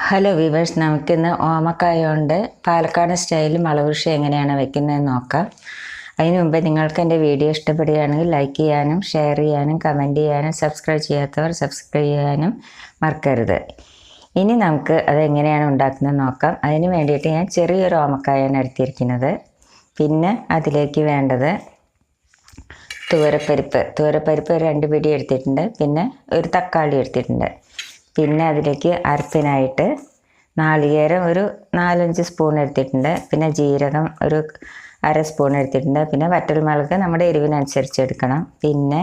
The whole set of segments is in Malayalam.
ഹലോ വീവേഴ്സ്, നമുക്കിന്ന് ഓമക്കായ കൊണ്ട് പാലക്കാട് സ്റ്റൈലിൽ മുളകുകൃഷി എങ്ങനെയാണ് വെക്കുന്നതെന്ന് നോക്കാം. അതിന് മുമ്പ് നിങ്ങൾക്ക് എൻ്റെ വീഡിയോ ഇഷ്ടപ്പെടുകയാണെങ്കിൽ ലൈക്ക് ചെയ്യാനും ഷെയർ ചെയ്യാനും കമൻറ്റ് ചെയ്യാനും സബ്സ്ക്രൈബ് ചെയ്യാത്തവർ സബ്സ്ക്രൈബ് ചെയ്യാനും മറക്കരുത്. ഇനി നമുക്ക് അതെങ്ങനെയാണ് ഉണ്ടാക്കുന്നത് നോക്കാം. അതിന് വേണ്ടിയിട്ട് ഞാൻ ചെറിയൊരു ഓമക്കായാണ് എടുത്തിരിക്കുന്നത്. പിന്നെ അതിലേക്ക് വേണ്ടത് തുവരപ്പരിപ്പ് 2 പിടി എടുത്തിട്ടുണ്ട്. പിന്നെ ഒരു തക്കാളി എടുത്തിട്ടുണ്ട്. പിന്നെ അതിലേക്ക് അരപ്പിനായിട്ട് നാളികേരം ഒരു 4-5 സ്പൂൺ എടുത്തിട്ടുണ്ട്. പിന്നെ ജീരകം ഒരു 1/2 സ്പൂൺ എടുത്തിട്ടുണ്ട്. പിന്നെ വറ്റൽമുളക് നമ്മുടെ എരിവിനനുസരിച്ച് എടുക്കണം. പിന്നെ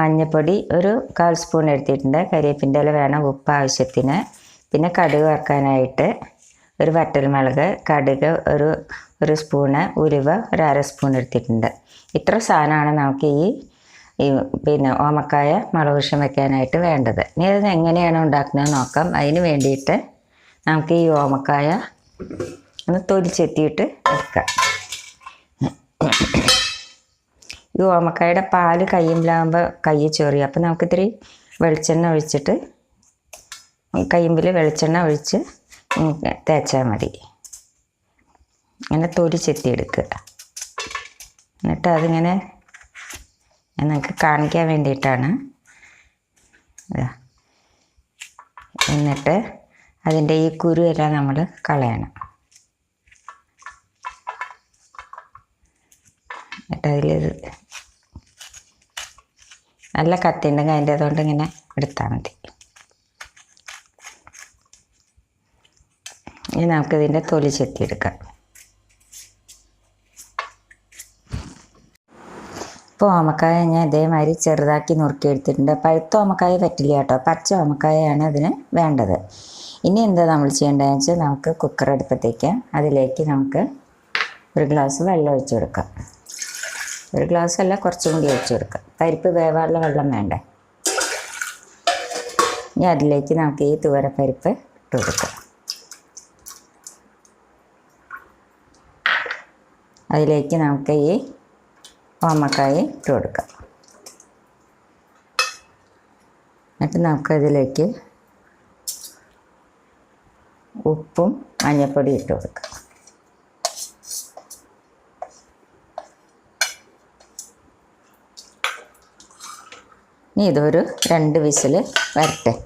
മഞ്ഞൾപ്പൊടി ഒരു 1/4 സ്പൂൺ എടുത്തിട്ടുണ്ട്. കരിവേപ്പിൻ്റെ ഇല വേണം, ഉപ്പ് ആവശ്യത്തിന്. പിന്നെ കടുക് വറുക്കാനായിട്ട് ഒരു വറ്റൽമുളക്, കടുക് ഒരു സ്പൂണ്, ഉലുവ ഒരു 1/2 സ്പൂൺ എടുത്തിട്ടുണ്ട്. ഇത്ര സാധനമാണ് നമുക്ക് പിന്നെ ഓമക്കായ മുളകുകൃഷി വയ്ക്കാനായിട്ട് വേണ്ടത്. ഇനി അത് എങ്ങനെയാണ് ഉണ്ടാക്കുന്നത് നോക്കാം. അതിന് വേണ്ടിയിട്ട് നമുക്ക് ഈ ഓമക്കായ ഒന്ന് തൊലിച്ചെത്തിയിട്ട് എടുക്കാം. ഈ ഓമക്കായുടെ പാല് കയ്യിലാകുമ്പോൾ കൈ ചൊറിയും. അപ്പോൾ നമുക്ക് ഇത്തിരി വെളിച്ചെണ്ണ ഒഴിച്ചിട്ട് കയ്യിമ്പിൽ വെളിച്ചെണ്ണ ഒഴിച്ച് തേച്ചാൽ മതി. അങ്ങനെ തൊലിച്ചെത്തി എടുക്കുക. എന്നിട്ട് അതിങ്ങനെ നിങ്ങൾക്ക് കാണിക്കാൻ വേണ്ടിയിട്ടാണ്. എന്നിട്ട് അതിൻ്റെ ഈ കുരുവെല്ലാം നമ്മൾ കളയണം. എന്നിട്ട് അതിൽ നല്ല കത്തി ഉണ്ടെങ്കിൽ അതിൻ്റെ അതുകൊണ്ട് ഇങ്ങനെ എടുത്താൽ മതി. ഇനി നമുക്കിതിൻ്റെ തൊലി ചെത്തിയെടുക്കാം. ഇപ്പോൾ ഓമക്കായ ഞാൻ ഇതേമാതിരി ചെറുതാക്കി നുറുക്കിയെടുത്തിട്ടുണ്ട്. പഴുത്ത ഓമക്കായ പറ്റില്ല കേട്ടോ, പച്ച ഓമക്കായാണ് അതിന് വേണ്ടത്. ഇനി എന്താ നമ്മൾ ചെയ്യേണ്ടതെന്ന് വെച്ചാൽ നമുക്ക് കുക്കർ അടുപ്പത്തേക്ക് അതിലേക്ക് നമുക്ക് ഒരു ഗ്ലാസ് വെള്ളം ഒഴിച്ചു കൊടുക്കാം. ഒരു ഗ്ലാസ് അല്ല, കുറച്ചും കൂടി ഒഴിച്ചു കൊടുക്കാം. പരിപ്പ് വേവാനുള്ള വെള്ളം വേണ്ടേ. ഇനി അതിലേക്ക് നമുക്ക് ഈ തുവരപ്പരിപ്പ് ഇട്ട് കൊടുക്കാം. അതിലേക്ക് നമുക്ക് ഈ ഓമക്കായ ഇട്ട് കൊടുക്കാം. എന്നിട്ട് നമുക്കതിലേക്ക് ഉപ്പും മഞ്ഞൾപ്പൊടി ഇട്ട് കൊടുക്കാം. ഇനി ഇതൊരു 2 വിസിൽ വരട്ടെ.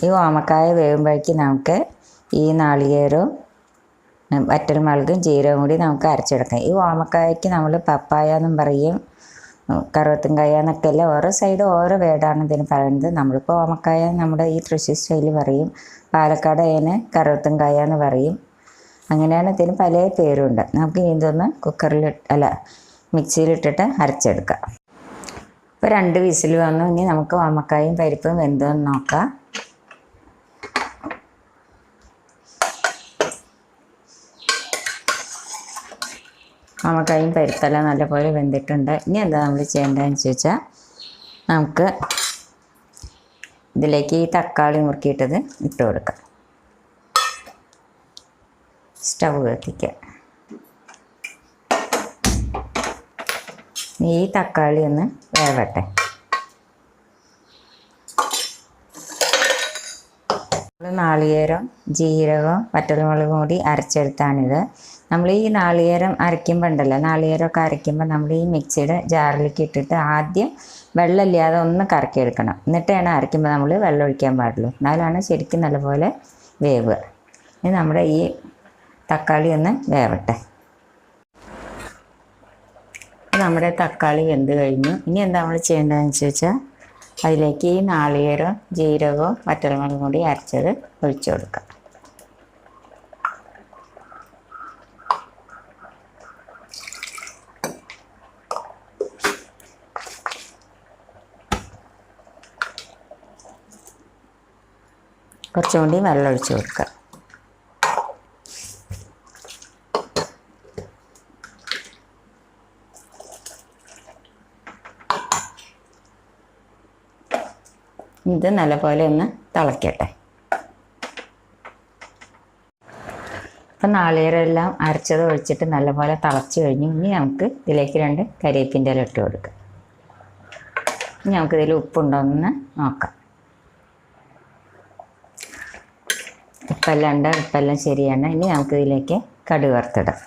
ഈ ഓമക്കായ വേകുമ്പോഴേക്ക് നമുക്ക് ഈ നാളികേരവും വറ്റൽമുളകും ജീരകവും കൂടി നമുക്ക് അരച്ചെടുക്കാം. ഈ ഓമക്കായക്ക് നമ്മൾ പപ്പായ എന്നും പറയും, കറുവത്തുംകായ എന്നൊക്കെ അല്ല, ഓരോ സൈഡ് ഓരോ വേർഡാണ് ഇതിന് പറയുന്നത്. നമ്മളിപ്പോൾ ഓമക്കായ നമ്മുടെ ഈ തൃശ്ശൂർ സ്റ്റൈലിൽ പറയും, പാലക്കാട് അതിന് കറുവത്തുംകായ എന്ന് പറയും. അങ്ങനെയാണ് ഇതിന് പല പേരുണ്ട്. നമുക്ക് ഇതൊന്ന് മിക്സിയിലിട്ടിട്ട് അരച്ചെടുക്കാം. ഇപ്പോൾ 2 വിസിൽ വന്നു. ഇനി നമുക്ക് ഓമക്കായും പരിപ്പും വെന്തോന്ന് നോക്കാം. ഓമക്കായും പരിപ്പെല്ലാം നല്ലപോലെ വെന്തിട്ടുണ്ട്. ഇനി എന്താ നമ്മൾ ചെയ്യേണ്ടതെന്ന് ചോദിച്ചാൽ നമുക്ക് ഇതിലേക്ക് ഈ തക്കാളി മുറുക്കിയിട്ടത് ഇട്ട് കൊടുക്കാം. സ്റ്റൗ കത്തിക്കുക. ഈ തക്കാളി ഒന്ന് വേവട്ടെ. നാളികേരം, ജീരകവും വറ്റൽമുളകും കൂടി അരച്ചെടുത്താണിത്. നമ്മൾ ഈ നാളികേരം അരയ്ക്കുമ്പോൾ ഉണ്ടല്ലോ, നാളികേരമൊക്കെ അരയ്ക്കുമ്പോൾ നമ്മൾ ഈ മിക്സിയുടെ ജാറിലേക്ക് ഇട്ടിട്ട് ആദ്യം വെള്ളമില്ലാതെ ഒന്ന് കറക്കിയെടുക്കണം. എന്നിട്ടാണ് അരയ്ക്കുമ്പോൾ നമ്മൾ വെള്ളം ഒഴിക്കാൻ പാടുള്ളൂ. എന്നാലാണ് ശരിക്കും നല്ലപോലെ വേവുക. ഇനി നമ്മുടെ ഈ തക്കാളി ഒന്ന് വേവട്ടെ. നമ്മുടെ തക്കാളി വെന്ത് കഴിഞ്ഞു. ഇനി എന്താ നമ്മൾ ചെയ്യേണ്ടതെന്ന് ചോദിച്ചാൽ അതിലേക്ക് ഈ നാളികേരവും ജീരകവും വറ്റൽമുളകും കൂടി അരച്ചത് ഒഴിച്ചു കൊടുക്കാം. കുറച്ചും കൂടി വെള്ളം ഒഴിച്ച് കൊടുക്കുക. ഇത് നല്ലപോലെ ഒന്ന് തിളയ്ക്കട്ടെ. അപ്പം നാളികേരമെല്ലാം അരച്ചത് ഒഴിച്ചിട്ട് നല്ലപോലെ തിളച്ച് കഴിഞ്ഞു. ഇനി നമുക്ക് ഇതിലേക്ക് 2 കരിവേപ്പിൻ്റെ ഇല ഇട്ട് കൊടുക്കാം. ഇനി നമുക്കിതിൽ ഉപ്പുണ്ടോയെന്ന് നോക്കാം. ഉപ്പെല്ലാം ഉണ്ട്, ഉപ്പെല്ലാം ശരിയാണ്. ഇനി നമുക്കിതിലേക്ക് കടുക് വറുത്തിടാം.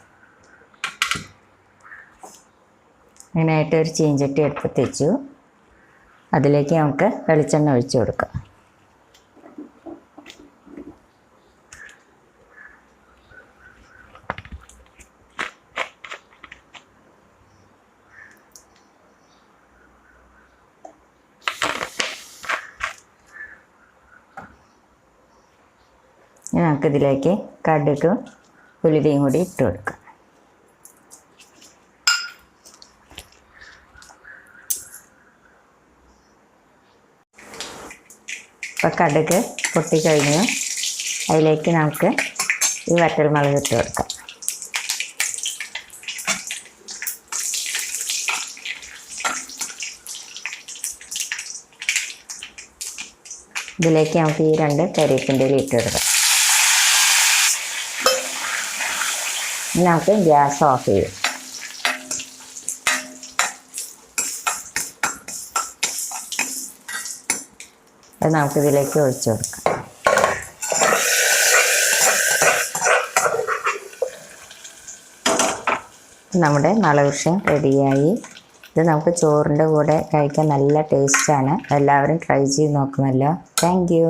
അങ്ങനെയായിട്ട് ഒരു ചീഞ്ചട്ടി എടുപ്പത്ത് വെച്ചു. അതിലേക്ക് നമുക്ക് വെളിച്ചെണ്ണ ഒഴിച്ചു കൊടുക്കാം. നമുക്കിതിലേക്ക് കടുകും ഉലുവയും കൂടി ഇട്ട് കൊടുക്കാം. ഇപ്പോൾ കടുക് പൊട്ടിക്കഴിഞ്ഞു. അതിലേക്ക് നമുക്ക് ഈ വറ്റൽമുളക് ഇട്ട് കൊടുക്കാം. ഇതിലേക്ക് നമുക്ക് ഈ 2 കരിവേപ്പിൻ്റെ ഇല ഇട്ട് കൊടുക്കാം. ഇനി നമുക്ക് ഗ്യാസ് ഓഫ് ചെയ്യും. അത് നമുക്കിതിലേക്ക് ഒഴിച്ചു കൊടുക്കാം. നമ്മുടെ മലകുർഷ്യം റെഡിയായി. ഇത് നമുക്ക് ചോറിൻ്റെ കൂടെ കഴിക്കാൻ നല്ല ടേസ്റ്റാണ്. എല്ലാവരും ട്രൈ ചെയ്ത് നോക്കുമല്ലോ. Thank you.